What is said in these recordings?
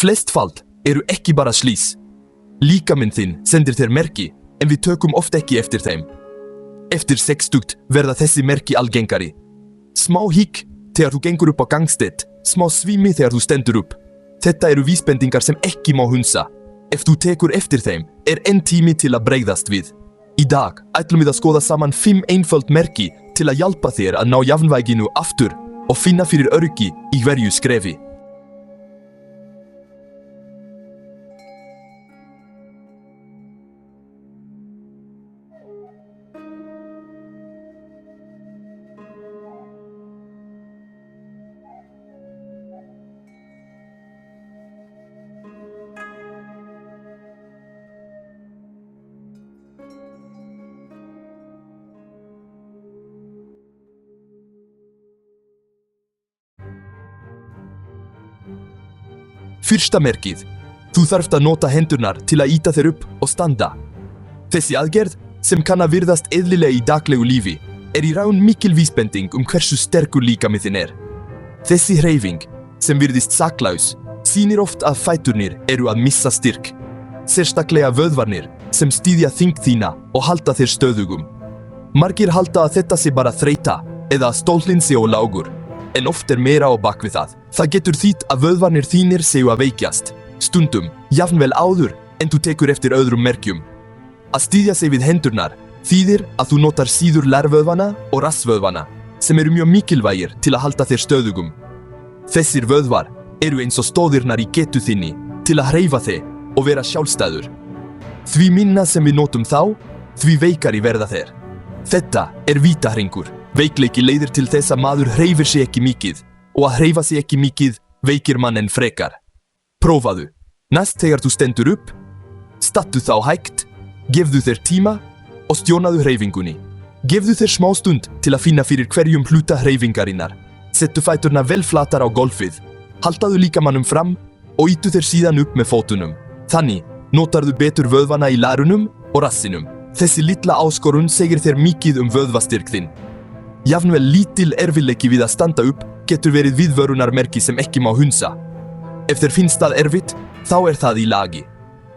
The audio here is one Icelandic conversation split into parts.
Flest fall eru ekki bara slís. Líkaminn þinn sendir þér merki, en við tökum oft ekki eftir þeim. Eftir 60 verða þessi merki algengari. Smá hík þegar þú gengur upp á gangstétt, smá svimi þegar þú stendur upp. Þetta eru vísbendingar sem ekki má hunsa. Ef þú tekur eftir þeim, enn tími til að bregðast við. Í dag ætlum við að skoða saman 5 einföld merki til að hjálpa þér að ná jafnvæginu aftur og finna fyrir öryggi í hverju skrefi. Fyrsta merkið. Þú þarft að nota hendurnar til að ýta þér upp og standa. Þessi aðgerð, sem kann að virðast eðlilega í daglegu lífi, í raun mikil vísbending hversu sterkur líkami þinn er. Þessi hreyfing, sem virðist saklaus, sýnir oft að fæturnir eru að missa styrk. Sérstaklega vöðvarnir, sem styðja þyngd þína og halda þér stöðugum. Margir halda að þetta sé bara þreyta eða að stólinn sé of lágur, en oft meira á bak við það. Það getur þýtt að vöðvarnir þínir séu að veikjast, stundum, jafnvel áður en þú tekur eftir öðrum merkjum. Að styðja sig við hendurnar þýðir að þú notar síður lærvöðvana og rassvöðvana, sem eru mjög mikilvægir til að halda þér stöðugum. Þessir vöðvar eru eins og stóðirnar í getu þinni til að hreyfa þig og vera sjálfstæður. Því minna sem við notum þá, því veikari verða þeir. Þetta vítahringur. Veikleiki leiðir til þess að maður hreyfir sig ekki mikið, og að hreyfa sig ekki mikið veikir mann enn frekar. Prófaðu. Næst þegar þú stendur upp, stattu þá hægt, gefðu þér tíma og stjórnaðu hreyfingunni. Gefðu þér smá stund til að finna fyrir hverjum hluta hreyfingarinnar. Settu fæturna vel flatar á golfið, haltaðu líkamannum fram og ýtu þér síðan upp með fótunum. Þannig notarðu betur vöðvana í lærunum og rassinum. Þessi litla áskorun segir þér mikið vöðvastyrk þinn. Jafnvel lítil erfiðleiki við að standa upp getur verið viðvörunarmerki sem ekki má hunsa. Ef þér finnst það erfitt, þá það í lagi.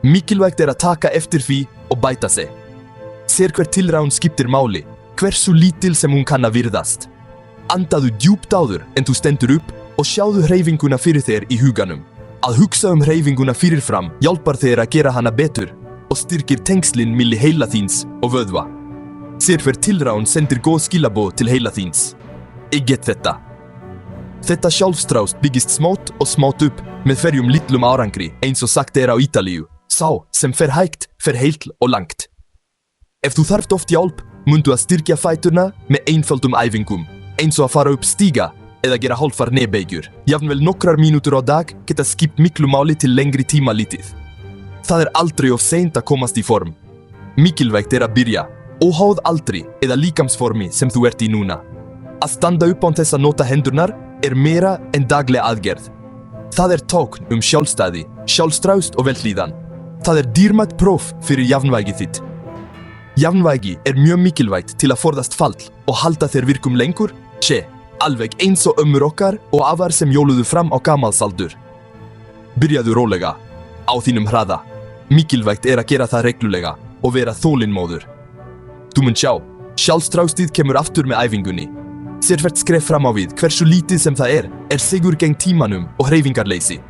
Mikilvægt að taka eftir því og bæta sig. Sér hver tilraun skiptir máli, hversu lítil sem hún kann að virðast. Andaðu djúpt áður en þú stendur upp og sjáðu hreyfinguna fyrir þér í huganum. Að hugsa hreyfinguna fyrirfram hjálpar þér að gera hana betur og styrkir tengslin milli heila þíns og vöðva. Sér hver tilraun sendir góð skilaboð til heila þíns. Ég get þetta. Þetta sjálfstrást byggist smátt og smátt upp með hverjum litlum árangri eins og sagt á Ítalíu. Sá sem fer hægt, fer heill og langt. Ef þú þarft oft hjálp, mundu að styrkja fæturna með einföldum æfingum, eins og að fara upp stíga eða gera hálfar nefbeigjur. Jafnvel nokkrar mínútur á dag geta skipt miklu máli til lengri tíma litið. Það aldrei of seint að komast í form. Mikilvægt að byrja, óháð aldri eða líkamsformi sem þú í núna. Að standa upp án þess að nota hendurnar meira en dagleg aðgerð. Það tákn sjálfstæði, sjálfstrást og velhlíðan. Það dýrmætt próf fyrir jafnvægi þitt. Jafnvægi mjög mikilvægt til að forðast fall og halda þér virkum lengur, alveg eins og ömmur okkar og afar sem jóluðu fram á gamalsaldur. Byrjaðu rólega, á þínum hraða. Mikilvægt að gera það reglulega og vera þolinmóður. Þú mun sjá, sjálfstrástið kemur aftur með æfingunni. Sér hvert skref fram á við hversu lítið sem það sigur gegn tímanum og hreyfingarleysi.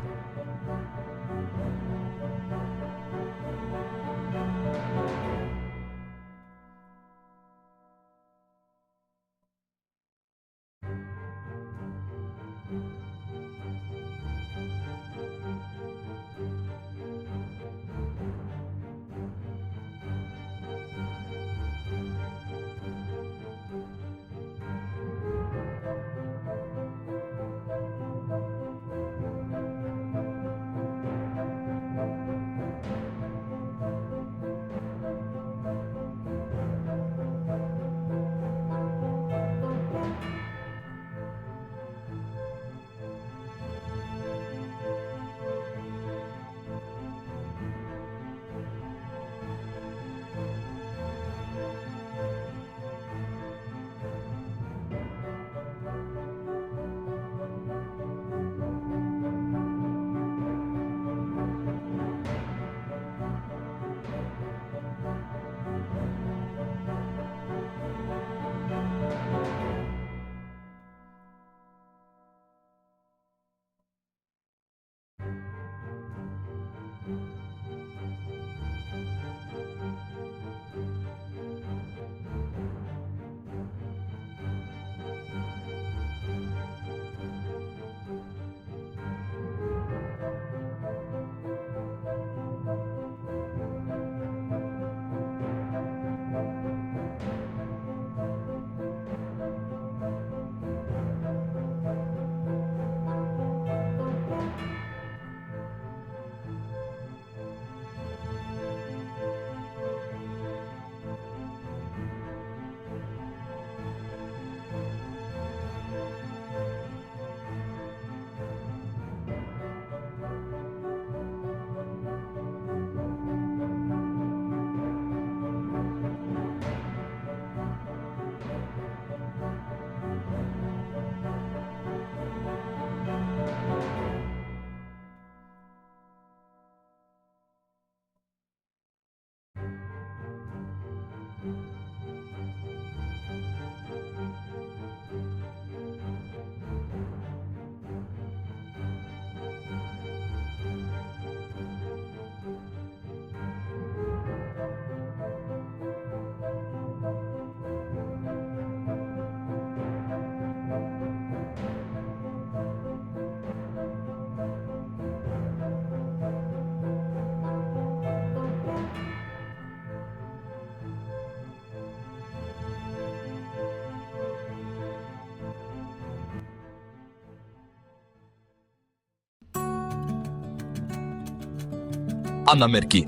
Annað merki,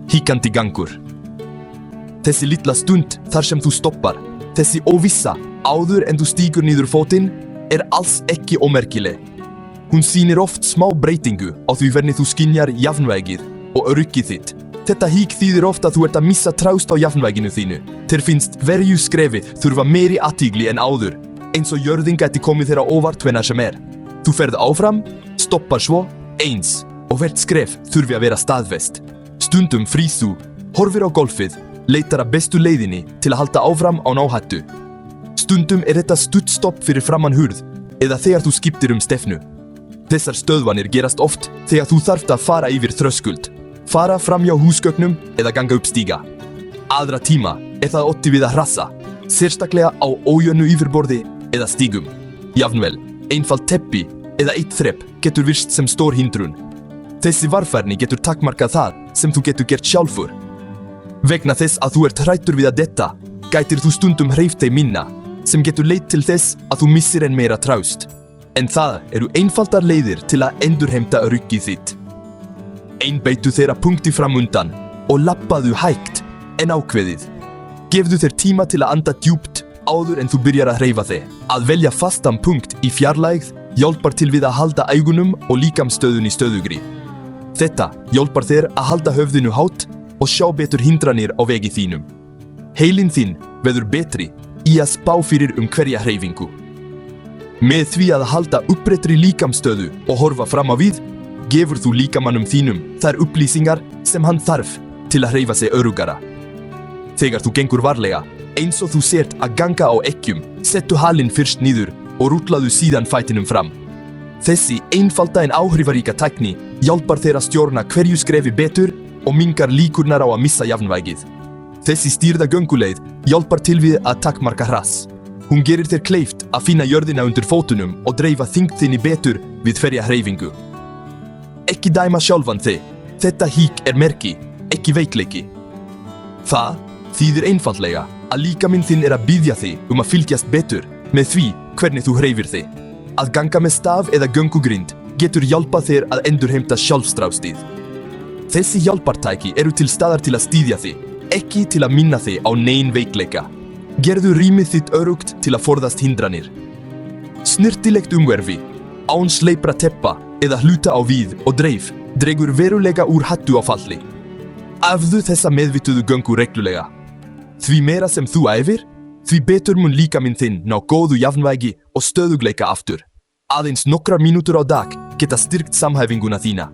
híkandi gangur. Þessi litla stund þar sem þú stoppar, þessi óvissa áður en þú stígur niður fótinn, alls ekki ómerkileg. Hún sýnir oft smá breytingu á því hvernig þú skynjar jafnvægið og öryggið þitt. Þetta hík þýðir oft að þú ert að missa traust á jafnvæginu þínu. Þér finnst hverju skrefi þurfa meiri athygli en áður, eins og jörðin gæti komið þér á óvart hvenær sem Þú ferð áfram, stoppar svo, eins, og hvert skref þurfi að vera staðfest. Stundum frýs þú, horfir á golfið, leitar að bestu leiðinni til að halda áfram án áhættu. Stundum þetta stuttstopp fyrir framan hurð, eða þegar þú skiptir stefnu. Þessar stöðvanir gerast oft þegar þú þarft að fara yfir þröskuld, fara fram hjá húsgögnum eða ganga upp stíga. Aðra tíma það otti við að hrassa, sérstaklega á ójöfnu yfirborði eða stígum. Jafnvel, einfalt teppi eða eitt þrepp getur virst sem stór hindrun. Þessi varfærni getur takmarkað það sem þú getur gert sjálfur. Vegna þess að þú ert hræddur við að detta, gætir þú stundum hreyft þig minna, sem getur leitt til þess að þú missir enn meira traust. En það eru einfaldar leiðir til að endurheimta öryggið þitt. Einbeittu þér að punkti fram undan og labbaðu hægt en ákveðið. Gefðu þér tíma til að anda djúpt áður en þú byrjar að hreyfa þig. Að velja fastan punkt í fjarlægð hjálpar til við að halda augunum og líkamsstöðunni stöðugri. Þetta hjálpar þér að halda höfðinu hátt og sjá betur hindranir á vegi þínum. Heilinn þinn verður betri í að spá fyrir hverja hreyfingu. Með því að halda uppréttri líkamsstöðu og horfa fram á við, gefur þú líkamannum þínum þær upplýsingar sem hann þarf til að hreyfa sig öruggara. Þegar þú gengur varlega, eins og þú sért að ganga á ekkjum, settu halinn fyrst niður og rúllaðu síðan fætinum fram. Þessi einfalda en áhrifaríka tækni hjálpar þér að stjórna hverju skrefi betur og minnkar líkurnar á að missa jafnvægið. Þessi stýrða gönguleið hjálpar til við að takmarka hrass. Hún gerir þér kleift að finna jörðina undir fótunum og dreifa þyngd þinni betur við hverja hreyfingu. Ekki dæma sjálfan þig. Þetta hík merki, ekki veikleiki. Það þýðir einfaldlega að líkaminn þinn að biðja þig að fylgjast betur með því hvernig þú hreyfir þig. Að ganga með staf eða göngugrind getur hjálpað þér að endurheimta sjálfstraustið. Þessi hjálpartæki eru til staðar til að styðja þig, ekki til að minna þig á nein veikleika. Gerðu rýmið þitt öruggt til að forðast hindranir. Snyrtilegt umhverfi, án sleipra teppa eða hluta á víð og dreif, dregur verulega úr hættu á falli. Æfðu þessa meðvituðu göngu reglulega. Því meira sem þú æfir, því betur mun líkaminn þinn ná góðu jafnvægi og stöðugleika aftur. Aðeins nokkrar mínútur á dag geta styrkt samhæfinguna þína.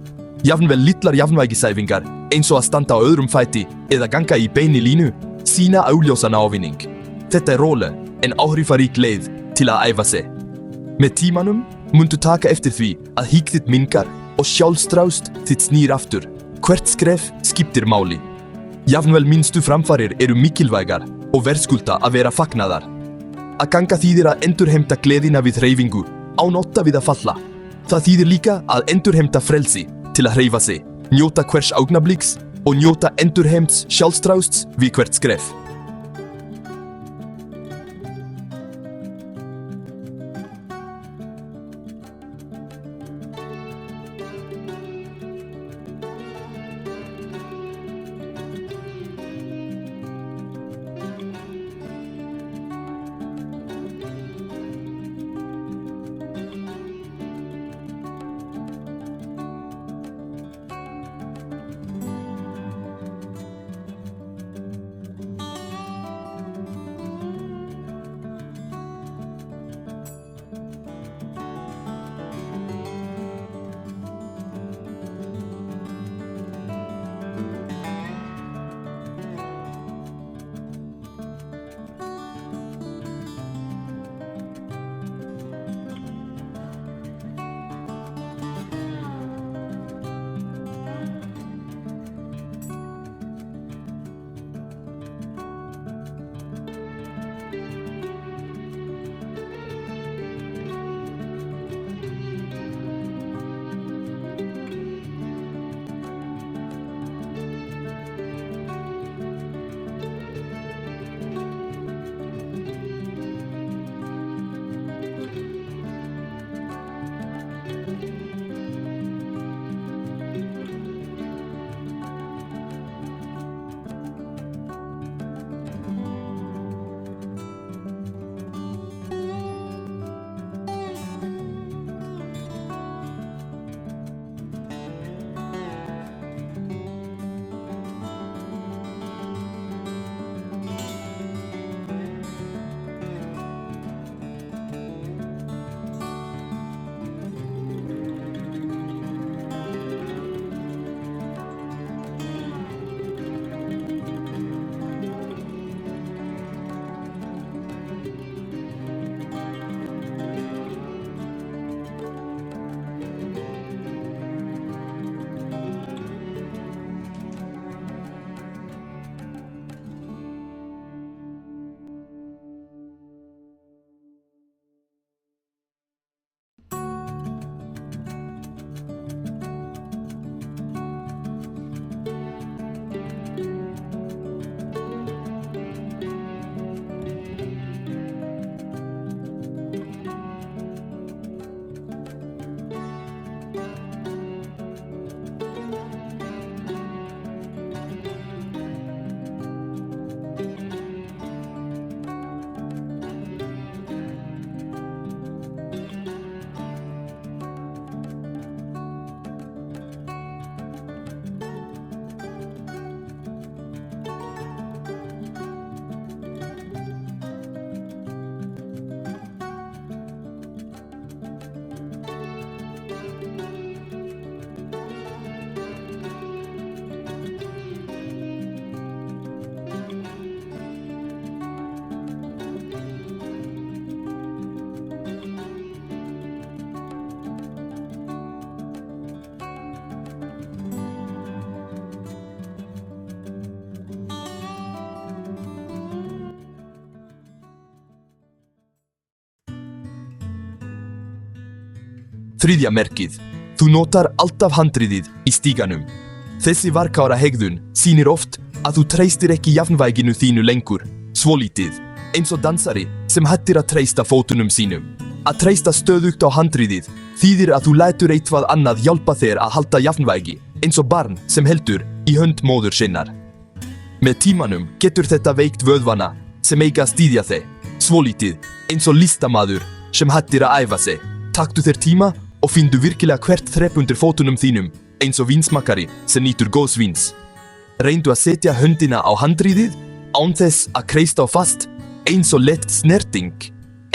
Jafnvel litlar jafnvægisæfingar, eins og að standa á öðrum fæti eða ganga í beini línu, sýna augljósan ávinning. Þetta róleg en áhrifarík leið til að æfa sig. Með tímanum mundu taka eftir því að hík þitt minnkar og sjálfstraust þitt snýr aftur. Hvert skref skiptir máli. Jafnvel minnstu framfarir eru mikilvægar og verðskulda að vera fagnaðar. Að ganga þýðir að endurheimta gleðina við hreyfingu, án ótta við að falla. Það þýðir líka að endurheimta frelsi til að hreyfa sig, njóta hvers augnabliks og njóta endurheimts sjálfstrausts við hvert skref. Þriðja merkið. Þú notar alltaf handriðið í stíganum. Þessi varkára hegðun sýnir oft að þú treystir ekki jafnvæginu þínu lengur, svolítið, eins og dansari sem hættir að treysta fótunum sínum. Að treysta stöðugt á handriðið þýðir að þú lætur eitthvað annað hjálpa þér að halda jafnvægi, eins og barn sem heldur í hönd móður sinnar. Með tímanum getur þetta veikt vöðvana sem eiga að styðja þig, svolítið, eins og listamaður sem hættir að æfa sig. Taktu þér tíma og finndu virkilega hvert þrepp undir fótunum þínum, eins og vínsmakari sem nýtur góðs víns. Reyndu að setja höndina á handriðið án þess að kreista á fast, eins og lett snerting,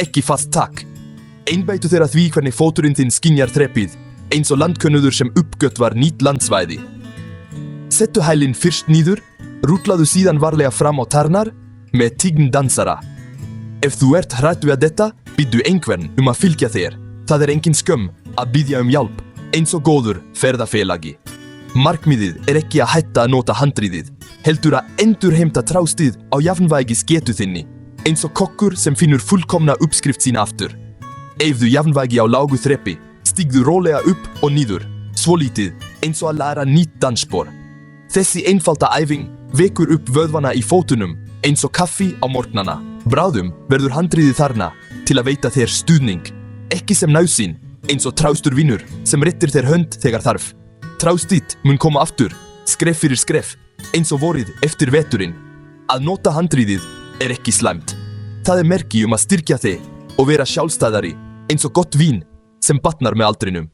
ekki fast takk. Einbeitu þér að því hvernig fóturinn þinn skynjar þreppið, eins og landkönnuður sem uppgötvar nýtt landsvæði. Settu hælinn fyrst niður, rúllaðu síðan varlega fram á tærnar með tign dansara. Ef þú ert hrædd við þetta, biðdu einhvern að fylgja þér. Það engin skömm að biðja hjálp, eins og góður ferðafélagi. Markmiðið ekki að hætta að nota handriðið, heldur að endurheimta trástið á jafnvægisgetu þinni, eins og kokkur sem finnur fullkomna uppskrift sína aftur. Ef þú jafnvægi á lágu þreppi, stígðu rólega upp og niður, svolítið, eins og að læra nýtt dansspor. Þessi einfalda æfing vekur upp vöðvana í fótunum, eins og kaffi á morgnana. Bráðum verður handriðið þarna til að veita þér stuðning, ekki sem nauðsyn, eins og traustur vinur sem réttir þér hönd þegar þarf. Traust þitt mun koma aftur, skref fyrir skref, eins og vorið eftir veturinn. Að nota handriðið ekki slæmt. Það merki að styrkja þig og vera sjálfstæðari, eins og gott vín sem batnar með aldrinum.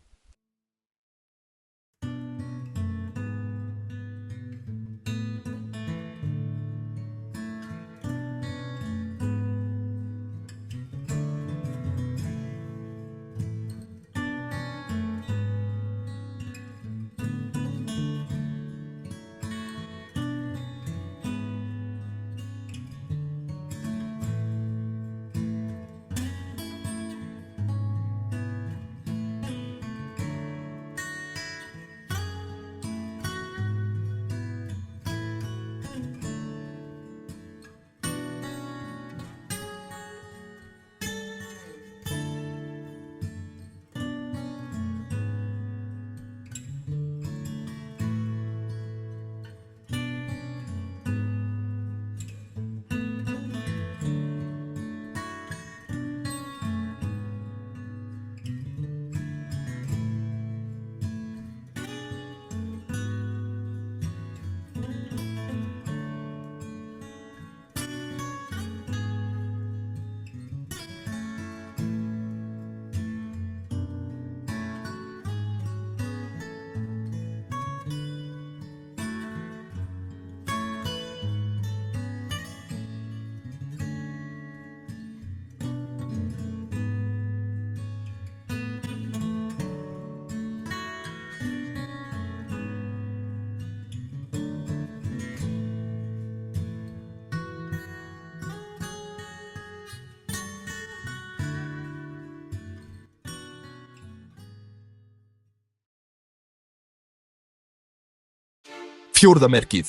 Fjórða merkið.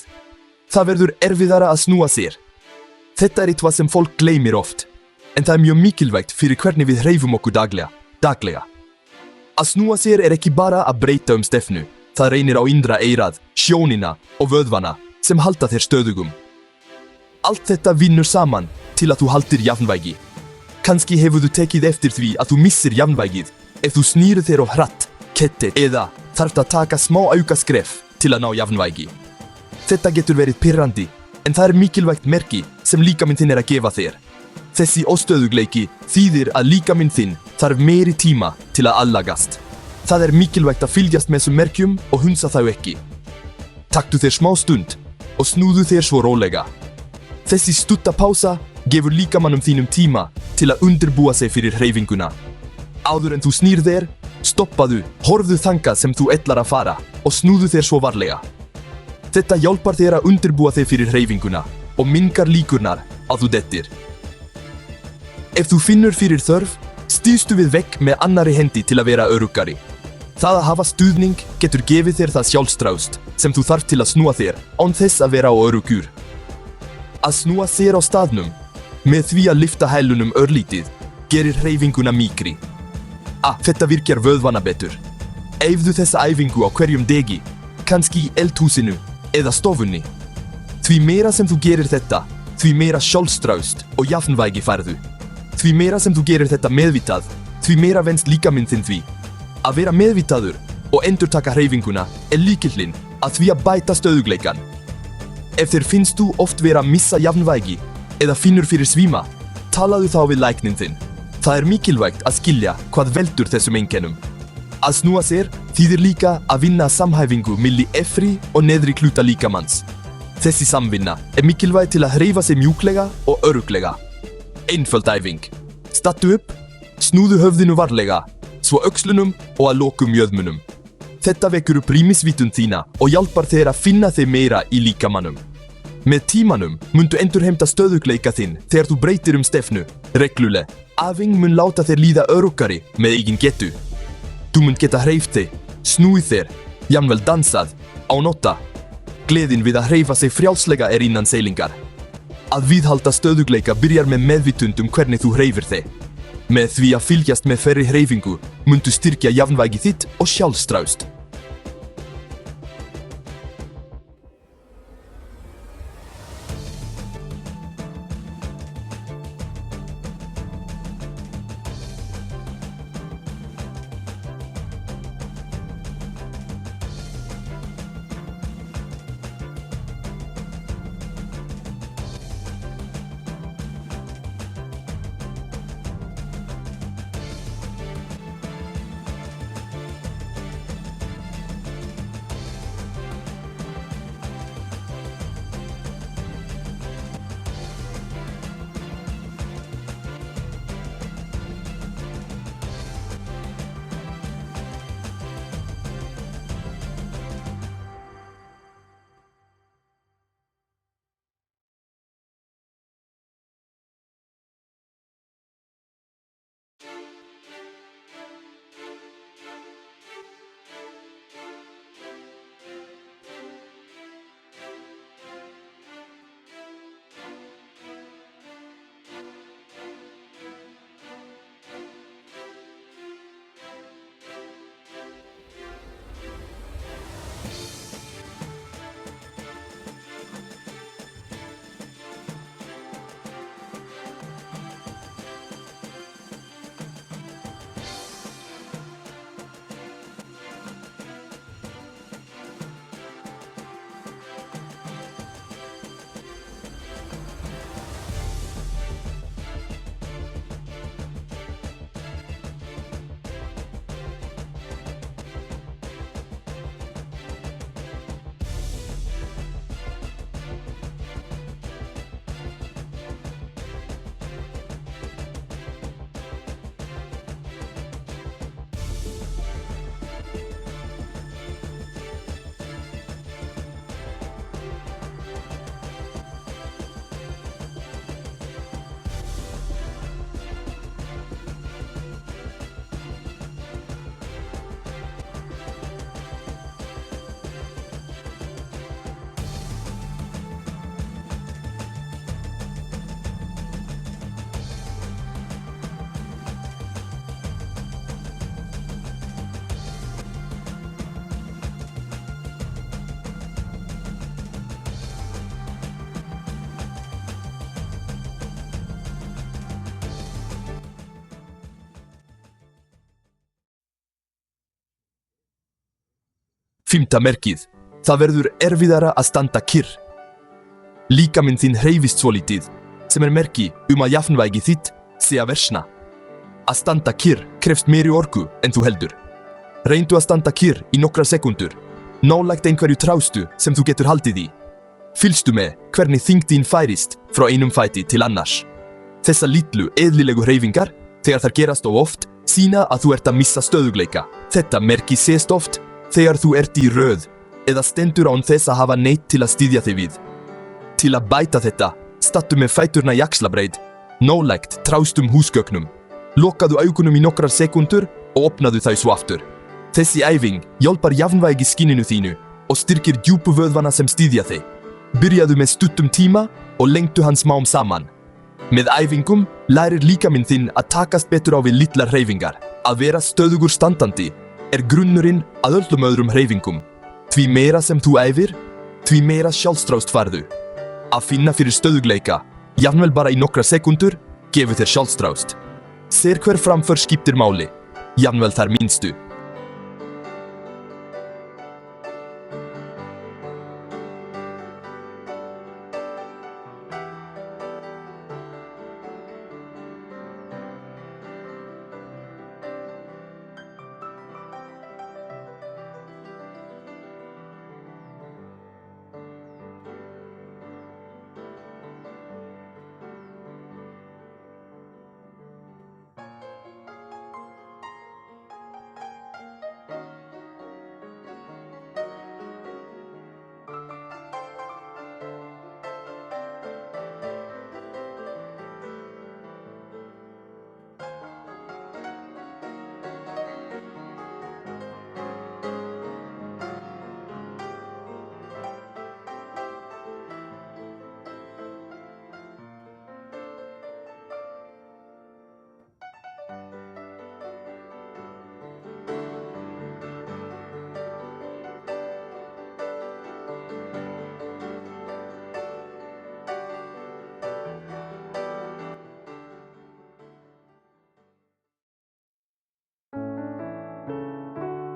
Það verður erfiðara að snúa sér. Þetta eitthvað sem fólk gleymir oft, en það mjög mikilvægt fyrir hvernig við hreyfum okkur daglega. Að snúa sér ekki bara að breyta stefnu, það reynir á innra eyrað, sjónina og vöðvana sem halda þér stöðugum. Allt þetta vinnur saman til að þú haldir jafnvægi. Kannski hefur þú tekið eftir því að þú missir jafnvægið ef þú snýrir þér of hratt, kettir eða þarft að taka smá aukaskref til að ná jafnvægi. Þetta getur verið pirrandi, en það mikilvægt merki sem líkaminn þinn að gefa þér. Þessi óstöðugleiki þýðir að líkaminn þinn þarf meiri tíma til að aðlagast. Það mikilvægt að fylgjast með þessum merkjum og hunsa þau ekki. Taktu þér smá stund og snúðu þér svo rólega. Þessi stutta pása gefur líkamannum þínum tíma til að undirbúa sig fyrir hreyfinguna. Áður en þú snýr þér, stoppaðu, horfðu þangað sem þú ætlar að fara og snúðu þér svo varlega. Þetta hjálpar þér að undirbúa þig fyrir hreyfinguna og minnkar líkurnar að þú dettir. Ef þú finnur fyrir þörf, styðstu við vegg með annarri hendi til að vera öruggari. Það að hafa stuðning getur gefið þér það sjálfstraust sem þú þarft til að snúa þér án þess að vera á öruggur. Að snúa sér á staðnum með því að lyfta hælunum örlítið gerir hreyfinguna mýkri. Þetta virkjar vöðvana betur. Æfðu þessa æfingu á hverjum degi, kannski í eldhúsinu eða stofunni. Því meira sem þú gerir þetta, því meira sjálfstraust og jafnvægi færðu. Því meira sem þú gerir þetta meðvitað, því meira venst líkaminn þinn því. Að vera meðvitaður og endurtaka hreyfinguna lykillinn að því að bæta stöðugleikan. Ef þér finnst þú oft vera að missa jafnvægi eða finnur fyrir svíma, talaðu þá við lækninn þinn. Það mikilvægt að skilja hvað veldur þessum einkennum. Að snúa sér þýðir líka að vinna samhæfingu milli efri og neðri hluta líkamans. Þessi samvinna mikilvæg til að hreyfa sig mjúklega og örugglega. Einföld æfing. Stattu upp, snúðu höfðinu varlega, svo öxlunum og að lokum jöðmunum. Þetta vekur upp rýmisvitund þína og hjálpar þér að finna þig meira í líkamanum. Með tímanum mundu endurheimta stöðugleika þinn þegar þú breytir stefnu, regluleg. Æfing mun láta þér líða öruggari með eigin getu. Þú mun geta hreyft þig, snúið þér, jafnvel dansað, á nótta. Gleðin við að hreyfa sig frjálslega innan seilingar. Að viðhalda stöðugleika byrjar með meðvitund hvernig þú hreyfir þig. Með því að fylgjast með þeirri hreyfingu mundu styrkja jafnvægi þitt og sjálfstraust. Fimmta merkið. Það verður erfiðara að standa kyrr. Líkaminn þinn hreyfist svolítið, sem merki að jafnvægi þitt sé að versna. Að standa kyrr krefst meiri orku en þú heldur. Reyndu að standa kyrr í nokkrar sekúndur, nálægt einhverju trástu sem þú getur haldið í. Fylgstu með hvernig þyngdin færist frá einum fæti til annars. Þessa litlu, eðlilegu hreyfingar, þegar þær gerast of oft, sýna að þú ert að missa stöðugleika. Þetta merki sést oft þegar þú ert í röð eða stendur án þess að hafa neitt til að styðja þig við. Til að bæta þetta, stattu með fæturna í axlabreið, nálægt trástum húsgögnum. Lokaðu augunum í nokkrar sekúndur og opnaðu þau svo aftur. Þessi æfing hjálpar jafnvægi skinninu þínu og styrkir djúpu vöðvana sem styðja þig. Byrjaðu með stuttum tíma og lengdu hann smám saman. Með æfingum lærir líkaminn þinn að takast betur á við litlar hreyfingar. Að vera stöðugur standandi grunnurinn að öllum öðrum hreyfingum. Því meira sem þú æfir, því meira sjálfstraust færðu. Að finna fyrir stöðugleika, jafnvel bara í nokkra sekundur, gefur þér sjálfstraust. Sér hver framför skiptir máli, jafnvel þær minnstu.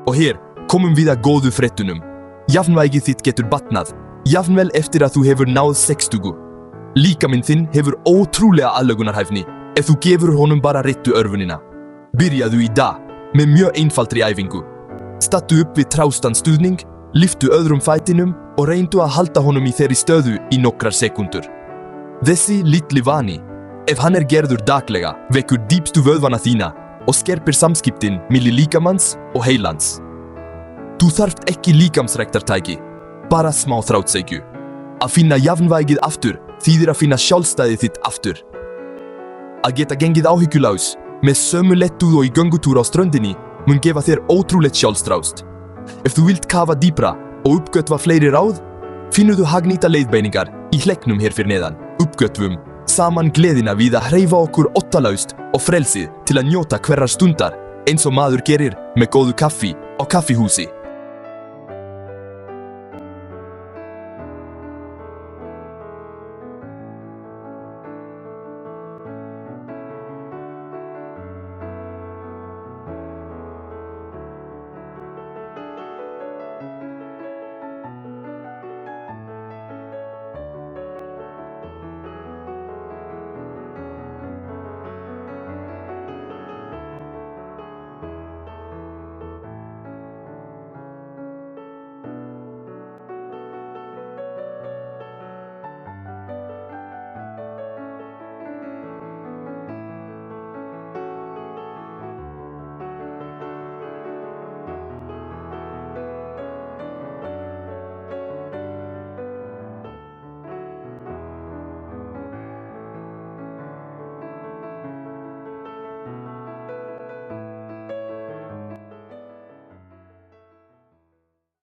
Og hér komum við að góðu fréttunum. Jafnvægið þitt getur batnað, jafnvel eftir að þú hefur náð 60. Líkaminn þinn hefur ótrúlega aðlögunarhæfni ef þú gefur honum bara réttu örfunina. Byrjaðu í dag með mjög einfaldri æfingu. Stattu upp við traustan stuðning, lyftu öðrum fætinum og reyndu að halda honum í þeirri stöðu í nokkrar sekundur. Þessi litli vani, ef hann gerður daglega, vekur dýpstu vöðvana þína og skerpir samskiptin milli líkamans og heilans. Þú þarft ekki líkamsræktartæki, bara smá þráttseigju. Að finna jafnvægið aftur þýðir að finna sjálfstæðið þitt aftur. Að geta gengið áhyggjulaus með sömu lettuð og í göngutúr á ströndinni mun gefa þér ótrúlegt sjálfstraust. Ef þú vilt kafa dýpra og uppgötva fleiri ráð, finnur þú hagnýta leiðbeiningar í hlekknum hér fyrir neðan. Uppgötvum saman gleðina við að hreyfa okkur óttalaust og frelsið til að njóta hverrar stundar eins og maður gerir með góðu kaffi á kaffihúsi.